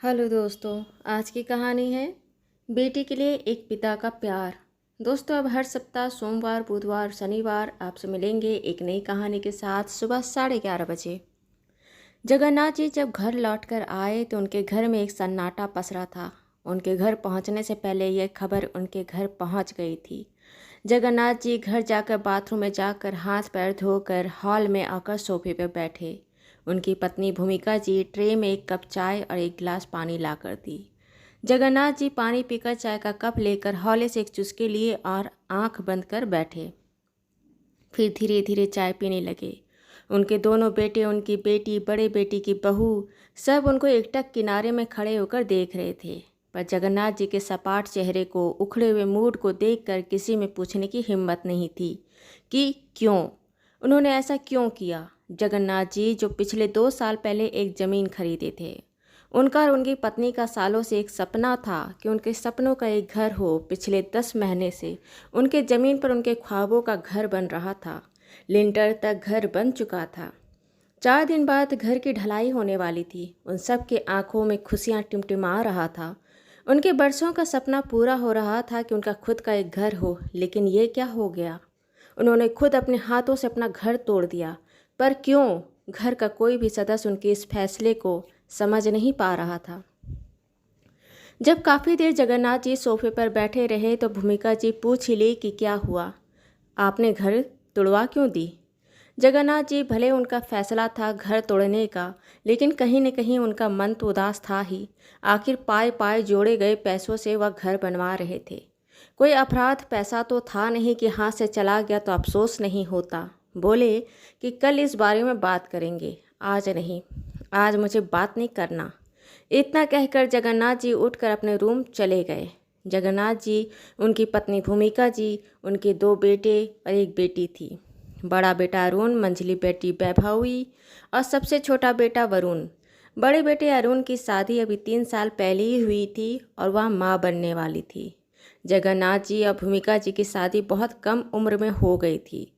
Hello दोस्तों। आज की कहानी है बेटी के लिए एक पिता का प्यार। दोस्तों, अब हर सप्ताह सोमवार, बुधवार, शनिवार आपसे मिलेंगे एक नई कहानी के साथ सुबह 11:30 बजे। जगन्नाथ जी जब घर लौटकर आए तो उनके घर में एक सन्नाटा पसरा था। उनके घर पहुंचने से पहले यह खबर उनके घर पहुंच गई थी। जगन्नाथ जी घर जाकर बाथरूम में जाकर हाथ पैर धोकर हॉल में आकर सोफे पर बैठे। उनकी पत्नी भूमिका जी ट्रे में एक कप चाय और एक गिलास पानी लाकर दी। जगन्नाथ जी पानी पीकर चाय का कप लेकर हौले से एक चुस्की लिए और आंख बंद कर बैठे। फिर धीरे धीरे चाय पीने लगे। उनके दोनों बेटे, उनकी बेटी, बड़े बेटी की बहू, सब उनको एकटक किनारे में खड़े होकर देख रहे थे। पर जगन्नाथ जी के सपाट चेहरे को, उखड़े हुए मूड को देखकर किसी में पूछने की हिम्मत नहीं थी कि क्यों, उन्होंने ऐसा क्यों किया। जगन्नाथ जी जो पिछले 2 साल पहले एक ज़मीन खरीदे थे, उनका और उनकी पत्नी का सालों से एक सपना था कि उनके सपनों का एक घर हो। पिछले 10 महीने से उनके ज़मीन पर उनके ख्वाबों का घर बन रहा था। लिंटर तक घर बन चुका था। 4 दिन बाद घर की ढलाई होने वाली थी। उन सब के आंखों में खुशियाँ टिमटिमा रहा था। उनके बरसों का सपना पूरा हो रहा था कि उनका खुद का एक घर हो। लेकिन ये क्या हो गया? उन्होंने खुद अपने हाथों से अपना घर तोड़ दिया। पर क्यों? घर का कोई भी सदस्य उनके इस फैसले को समझ नहीं पा रहा था। जब काफ़ी देर जगन्नाथ जी सोफे पर बैठे रहे तो भूमिका जी पूछ ही ली कि क्या हुआ, आपने घर तोड़वा क्यों दी? जगन्नाथ जी भले उनका फैसला था घर तोड़ने का, लेकिन कहीं न कहीं उनका मन तो उदास था ही। आखिर पाए पाए जोड़े गए पैसों से वह घर बनवा रहे थे। कोई अपराध पैसा तो था नहीं कि हाथ से चला गया तो अफसोस नहीं होता। बोले कि कल इस बारे में बात करेंगे, आज नहीं, आज मुझे बात नहीं करना। इतना कहकर जगन्नाथ जी उठकर अपने रूम चले गए। जगन्नाथ जी, उनकी पत्नी भूमिका जी, उनके 2 बेटे और एक बेटी थी। बड़ा बेटा अरुण, मंझली बेटी वैभवी और सबसे छोटा बेटा वरुण। बड़े बेटे अरुण की शादी अभी 3 साल पहले ही हुई थी और वह माँ बनने वाली थी। जगन्नाथ जी और भूमिका जी की शादी बहुत कम उम्र में हो गई थी।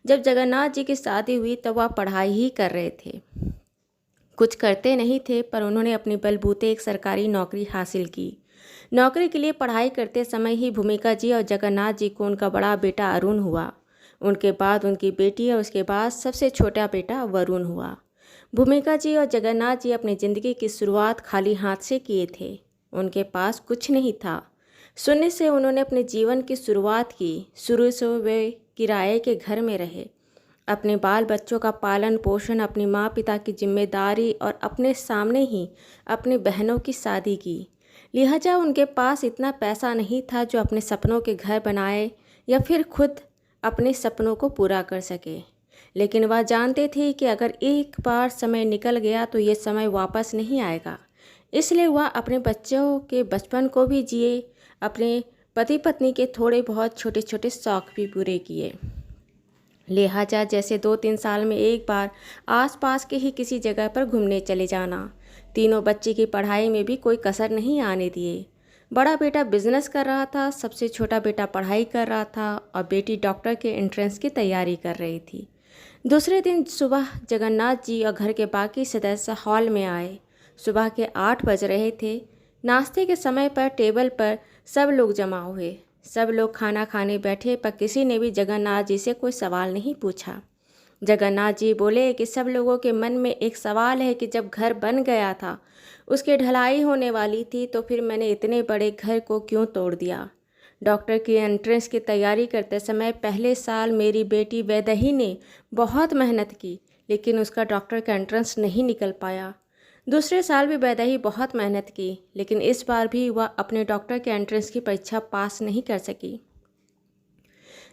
जब जगन्नाथ जी की शादी हुई तब वह पढ़ाई ही कर रहे थे। कुछ करते नहीं थे, पर उन्होंने अपनी बलबूते एक सरकारी नौकरी हासिल की। नौकरी के लिए पढ़ाई करते समय ही भूमिका जी और जगन्नाथ जी को उनका बड़ा बेटा अरुण हुआ। उनके बाद उनकी बेटी और उसके बाद सबसे छोटा बेटा वरुण हुआ। भूमिका जी और जगन्नाथ जी अपनी ज़िंदगी की शुरुआत खाली हाथ से किए थे। उनके पास कुछ नहीं था। शून्य से उन्होंने अपने जीवन की शुरुआत की। शुरू से वे किराए के घर में रहे। अपने बाल बच्चों का पालन पोषण, अपनी माँ पिता की जिम्मेदारी और अपने सामने ही अपनी बहनों की शादी की। लिहाजा उनके पास इतना पैसा नहीं था जो अपने सपनों के घर बनाए या फिर खुद अपने सपनों को पूरा कर सके। लेकिन वह जानते थे कि अगर एक बार समय निकल गया तो ये समय वापस नहीं आएगा। इसलिए वह अपने बच्चों के बचपन को भी जिए, अपने पति पत्नी के थोड़े बहुत छोटे छोटे शौक भी पूरे किए। लिहाजा जैसे 2-3 साल में एक बार आसपास के ही किसी जगह पर घूमने चले जाना। तीनों बच्चे की पढ़ाई में भी कोई कसर नहीं आने दिए। बड़ा बेटा बिजनेस कर रहा था, सबसे छोटा बेटा पढ़ाई कर रहा था और बेटी डॉक्टर के एंट्रेंस की तैयारी कर रही थी। दूसरे दिन सुबह जगन्नाथ जी और घर के बाकी सदस्य हॉल में आए। सुबह के 8 बज रहे थे। नाश्ते के समय पर टेबल पर सब लोग जमा हुए। सब लोग खाना खाने बैठे, पर किसी ने भी जगन्नाथ जी से कोई सवाल नहीं पूछा। जगन्नाथ जी बोले कि सब लोगों के मन में एक सवाल है कि जब घर बन गया था, उसकी ढलाई होने वाली थी, तो फिर मैंने इतने बड़े घर को क्यों तोड़ दिया? डॉक्टर की एंट्रेंस की तैयारी करते समय पहले साल मेरी बेटी वैदेही ने बहुत मेहनत की, लेकिन उसका डॉक्टर का एंट्रेंस नहीं निकल पाया। दूसरे साल भी वैदेही बहुत मेहनत की, लेकिन इस बार भी वह अपने डॉक्टर के एंट्रेंस की परीक्षा पास नहीं कर सकी।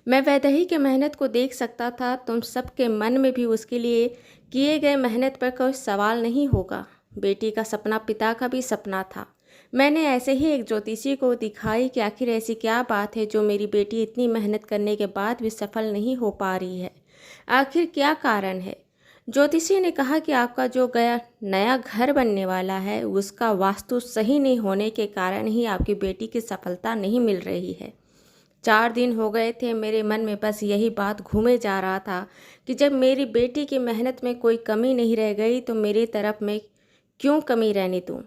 मैं वैदेही की मेहनत को देख सकता था। तुम सबके मन में भी उसके लिए किए गए मेहनत पर कोई सवाल नहीं होगा। बेटी का सपना पिता का भी सपना था। मैंने ऐसे ही एक ज्योतिषी को दिखाई कि आखिर ऐसी क्या बात है जो मेरी बेटी इतनी मेहनत करने के बाद भी सफल नहीं हो पा रही है। आखिर क्या कारण है? ज्योतिषी ने कहा कि आपका जो गया नया घर बनने वाला है, उसका वास्तु सही नहीं होने के कारण ही आपकी बेटी की सफलता नहीं मिल रही है। 4 दिन हो गए थे, मेरे मन में बस यही बात घूमे जा रहा था कि जब मेरी बेटी की मेहनत में कोई कमी नहीं रह गई तो मेरी तरफ में क्यों कमी रहने दूँ।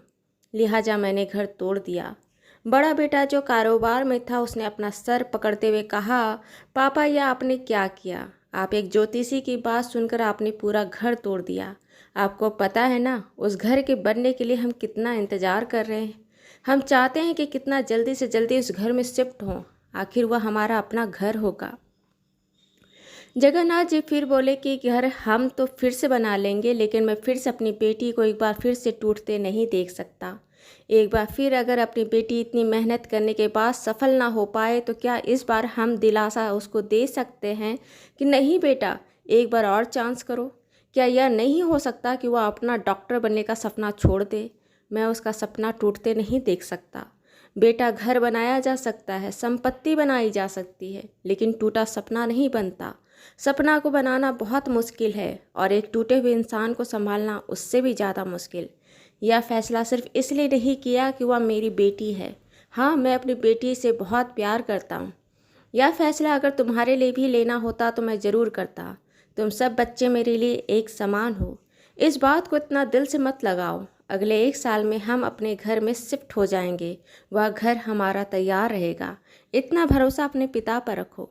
लिहाजा मैंने घर तोड़ दिया। बड़ा बेटा जो कारोबार में था उसने अपना सर पकड़ते हुए कहा, पापा यह आपने क्या किया? आप एक ज्योतिषी की बात सुनकर आपने पूरा घर तोड़ दिया। आपको पता है ना उस घर के बनने के लिए हम कितना इंतज़ार कर रहे हैं। हम चाहते हैं कि कितना जल्दी से जल्दी उस घर में शिफ्ट हों। आखिर वह हमारा अपना घर होगा। जगन्नाथ जी फिर बोले कि घर हम तो फिर से बना लेंगे, लेकिन मैं फिर से अपनी बेटी को एक बार फिर से टूटते नहीं देख सकता। एक बार फिर अगर अपनी बेटी इतनी मेहनत करने के बाद सफल ना हो पाए तो क्या इस बार हम दिलासा उसको दे सकते हैं कि नहीं बेटा, एक बार और चांस करो? क्या यह नहीं हो सकता कि वह अपना डॉक्टर बनने का सपना छोड़ दे? मैं उसका सपना टूटते नहीं देख सकता। बेटा, घर बनाया जा सकता है, संपत्ति बनाई जा सकती है, लेकिन टूटा सपना नहीं बनता। सपना को बनाना बहुत मुश्किल है और एक टूटे हुए इंसान को संभालना उससे भी ज़्यादा मुश्किल। यह फैसला सिर्फ इसलिए नहीं किया कि वह मेरी बेटी है। हाँ, मैं अपनी बेटी से बहुत प्यार करता हूँ। यह फैसला अगर तुम्हारे लिए भी लेना होता तो मैं ज़रूर करता। तुम सब बच्चे मेरे लिए एक समान हो। इस बात को इतना दिल से मत लगाओ। अगले 1 साल में हम अपने घर में शिफ्ट हो जाएंगे। वह घर हमारा तैयार रहेगा। इतना भरोसा अपने पिता पर रखो।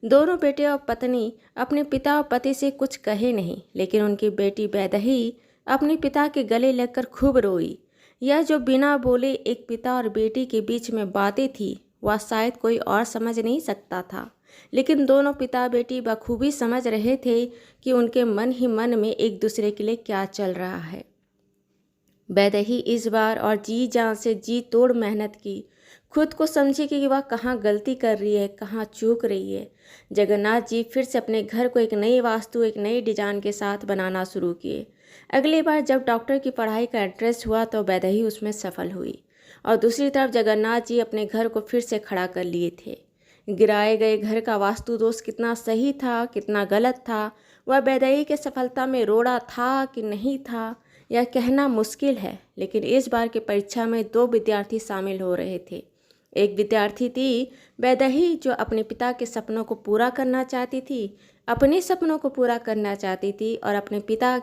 दोनों बेटे और पत्नी अपने पिता और पति से कुछ कहे नहीं, लेकिन उनकी बेटी वैदेही अपने पिता के गले लगकर खूब रोई। यह जो बिना बोले एक पिता और बेटी के बीच में बातें थी वह शायद कोई और समझ नहीं सकता था, लेकिन दोनों पिता बेटी बखूबी समझ रहे थे कि उनके मन ही मन में एक दूसरे के लिए क्या चल रहा है। वैदेही इस बार और जी जान से जी तोड़ मेहनत की। खुद को समझी कि वह कहाँ गलती कर रही है, कहाँ चूक रही है। जगन्नाथ जी फिर से अपने घर को एक नई वास्तु, एक नई डिजाइन के साथ बनाना शुरू किए। अगली बार जब डॉक्टर की पढ़ाई का इंटरेस्ट हुआ तो वैदेही उसमें सफल हुई और दूसरी तरफ जगन्नाथ जी अपने घर को फिर से खड़ा कर लिए थे। गिराए गए घर का वास्तु दोष कितना सही था, कितना गलत था, वह वैदेही के सफलता में रोड़ा था कि नहीं था, यह कहना मुश्किल है। लेकिन इस बार की परीक्षा में 2 विद्यार्थी शामिल हो रहे थे। एक विद्यार्थी थी वैदेही जो अपने पिता के सपनों को पूरा करना चाहती थी, अपने सपनों को पूरा करना चाहती थी और अपने पिता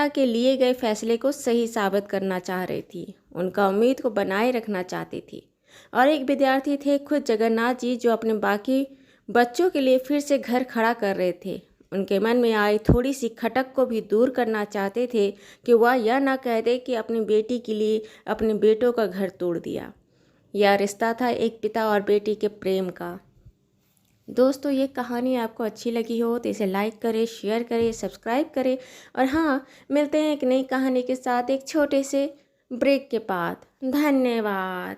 के लिए गए फैसले को सही साबित करना चाह रही थी। उनका उम्मीद को बनाए रखना चाहती थी। और एक विद्यार्थी थे खुद जगन्नाथ जी जो अपने बाकी बच्चों के लिए फिर से घर खड़ा कर रहे थे। उनके मन में आई थोड़ी सी खटक को भी दूर करना चाहते थे कि वह यह ना कह दे कि अपनी बेटी के लिए अपने बेटों का घर तोड़ दिया। यह रिश्ता था एक पिता और बेटी के प्रेम का। दोस्तों, ये कहानी आपको अच्छी लगी हो तो इसे लाइक करें, शेयर करें, सब्सक्राइब करें और हाँ, मिलते हैं एक नई कहानी के साथ एक छोटे से ब्रेक के बाद। धन्यवाद।